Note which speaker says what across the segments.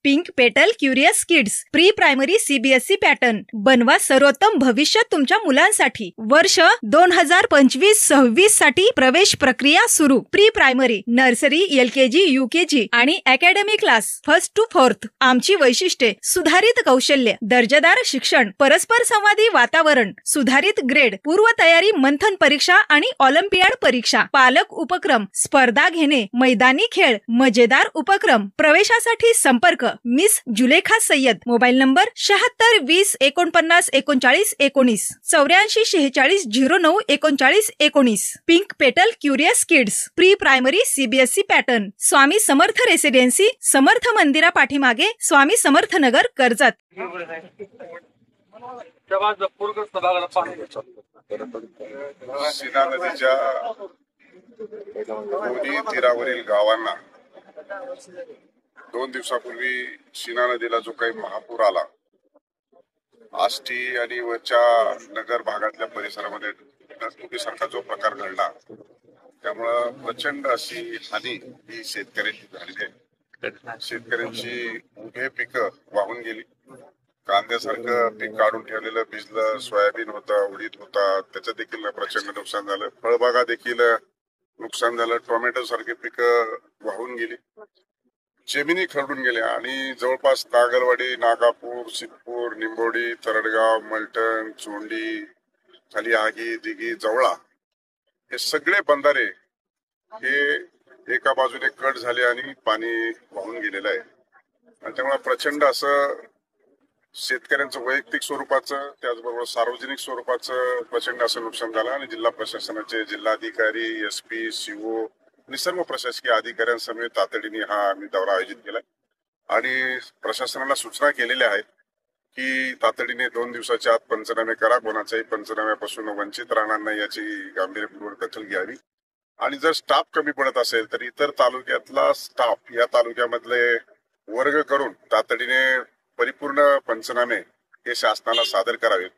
Speaker 1: Pink petal curious kids pre primary CBSE pattern बनवा सर्वोत्तम भविष्य तुमच्या मुलांसाठी। वर्ष 2025-26 साठी प्रवेश प्रक्रिया सुरू। Pre primary nursery LKG UKG आणि academy class 1st to 4th। आमची वैशिष्ट्ये सुधारित कौशल्य, दर्जेदार शिक्षण, परस्पर संवादी वातावरण, सुधारित ग्रेड, पूर्व तयारी, मंथन परीक्षा आणि ऑलिम्पियाड परीक्षा, पालक उपक्रम, स्पर्धा घेणे, मैदानी खेळ, मजेदार उपक्रम। प्रवेशासाठी संपर्क Miss Zulekha Sayyad. Mobile number 76 20 49 39 19 84 46 09 39 19। Pink petal curious kids pre primary CBSE pattern, Swami Samarth residency, Samarth मंदिरा पाठीमागे, स्वामी समर्थ नगर, कर्जत।
Speaker 2: सीना नदीच्या दोन्ही तीरावरील गावांना 2 दिवसापूर्वी सीना नदीला जो काही महापूर आला, आष्टी आणि वरच्या नगर भागातल्या परिसरामध्ये ढगफुटीसारखा जो प्रकार घडला, त्यामुळं प्रचंड अशी हानी ही शेतकऱ्यांची झाली आहे। शेतकऱ्यांची उभे पिकं वाहून गेली। कांद्यासारखं पीक काढून ठेवलेलं भिजलं, सोयाबीन होता, उडीद होता, त्याचं देखील प्रचंड नुकसान झालं। फळबागा देखील नुकसान झालं। टोमॅटो सारखे पिकं वाहून गेली, जमिनी खरडून गेल्या आणि जवळपास नागलवाडी, नागापूर, सिद्धपूर, निंबोडी, तरडगाव, मलटण, चोंडी, खाली आगी, दिघी, जवळा हे सगळे बंधारे हे एका बाजूने कट झाले आणि पाणी वाहून गेलेलं आहे। आणि त्यामुळे प्रचंड असं शेतकऱ्यांचं वैयक्तिक स्वरूपाचं, त्याचबरोबर सार्वजनिक स्वरूपाचं प्रचंड असं नुकसान झालं। आणि जिल्हा प्रशासनाचे जिल्हाधिकारी, SP, CO आणि सर्व प्रशासकीय अधिकाऱ्यांसमवेत तातडीने हा आम्ही दौरा आयोजित केलाय आणि प्रशासनाला सूचना केलेल्या आहेत की तातडीने 2 दिवसाच्या आत पंचनामे करा, कोणाच्याही पंचनाम्यापासून वंचित राहणार नाही याची गांभीर्यपूर्वक दखल घ्यावी। आणि जर स्टाफ कमी पडत असेल तर इतर तालुक्यातला स्टाफ या तालुक्यामधले वर्ग करून तातडीने परिपूर्ण पंचनामे हे शासनाला सादर करावेत।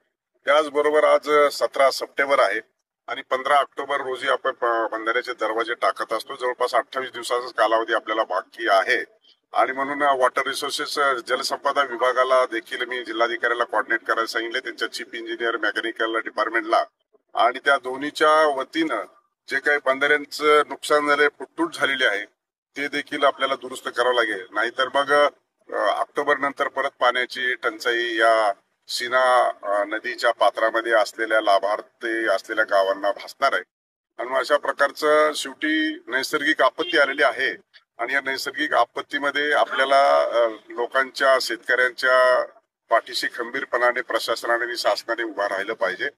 Speaker 2: त्याचबरोबर आज 17 सप्टेंबर आहे आणि 15 ऑक्टोबर रोजी आपण बंधाऱ्याचे दरवाजे टाकत असतो। जवळपास 28 दिवसाचा कालावधी आपल्याला बाकी आहे आणि म्हणून वॉटर रिसोर्सेस जलसंपदा विभागाला देखील मी जिल्हाधिकाऱ्याला कोऑर्डिनेट करायला सांगितले, त्यांच्या चीफ इंजिनियर मेकॅनिकल डिपार्टमेंटला। आणि त्या दोन्हीच्या वतीनं जे काही बंधाऱ्यांचं नुकसान झाले, फुटतूट झालेली आहे, ते देखील आपल्याला दुरुस्त करावं लागेल। नाहीतर मग ऑक्टोबर नंतर परत पाण्याची टंचाई या सीना नदीच्या पात्रामध्ये असलेल्या लाभार्थी असलेल्या गावांना भासणार आहे। आणि अशा प्रकारचं शेवटी नैसर्गिक आपत्ती आलेली आहे आणि या नैसर्गिक आपत्तीमध्ये आपल्याला लोकांच्या, शेतकऱ्यांच्या पाठीशी खंबीरपणाने प्रशासनाने आणि शासनाने उभा राहिलं पाहिजे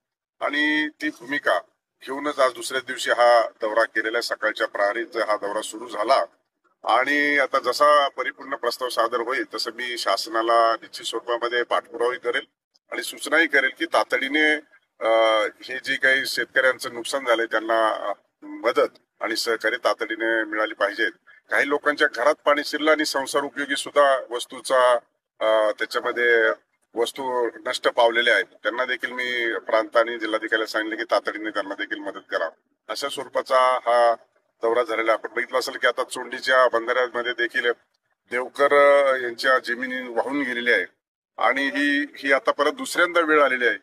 Speaker 2: आणि ती भूमिका घेऊनच आज दुसऱ्या दिवशी हा दौरा केलेला। सकाळच्या प्रहरीत हा दौरा सुरू झाला आणि आता जसा परिपूर्ण प्रस्ताव सादर होईल तसं मी शासनाला निश्चित स्वरूपामध्ये पाठपुरावाही करेल आणि सूचनाही करेल की तातडीने हे जे काही शेतकऱ्यांचं नुकसान झालंय त्यांना मदत आणि सहकार्य तातडीने मिळाली पाहिजेत। काही लोकांच्या घरात पाणी शिरलं आणि संसार उपयोगी सुद्धा वस्तूचा त्याच्यामध्ये वस्तू नष्ट पावलेल्या आहेत, त्यांना देखील मी प्रांत आणि जिल्हाधिकाऱ्याला सांगितले की तातडीने त्यांना देखील मदत करा। अशा स्वरूपाचा हा दौरा झालेला आपण बघितलं असेल की आता चोंडीच्या बंधाऱ्यामध्ये देखील देवकर यांच्या जमिनी वाहून गेलेली आहे आणि ही आता परत दुसऱ्यांदा वेळ आलेली आहे।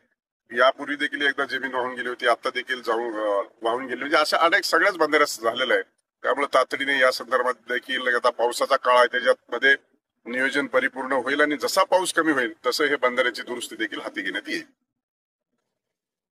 Speaker 2: यापूर्वी देखील एकदा जमीन वाहून गेली होती, आता देखील वाहून गेली, म्हणजे अशा अनेक सगळ्याच बंधाऱ्या झालेल्या आहे। त्यामुळे तातडीने या संदर्भात देखील आता पावसाचा काळ आहे, त्याच्यामध्ये नियोजन परिपूर्ण होईल आणि जसा पाऊस कमी होईल तसं हे बंधाऱ्याची दुरुस्ती देखील हाती घेण्यात येईल।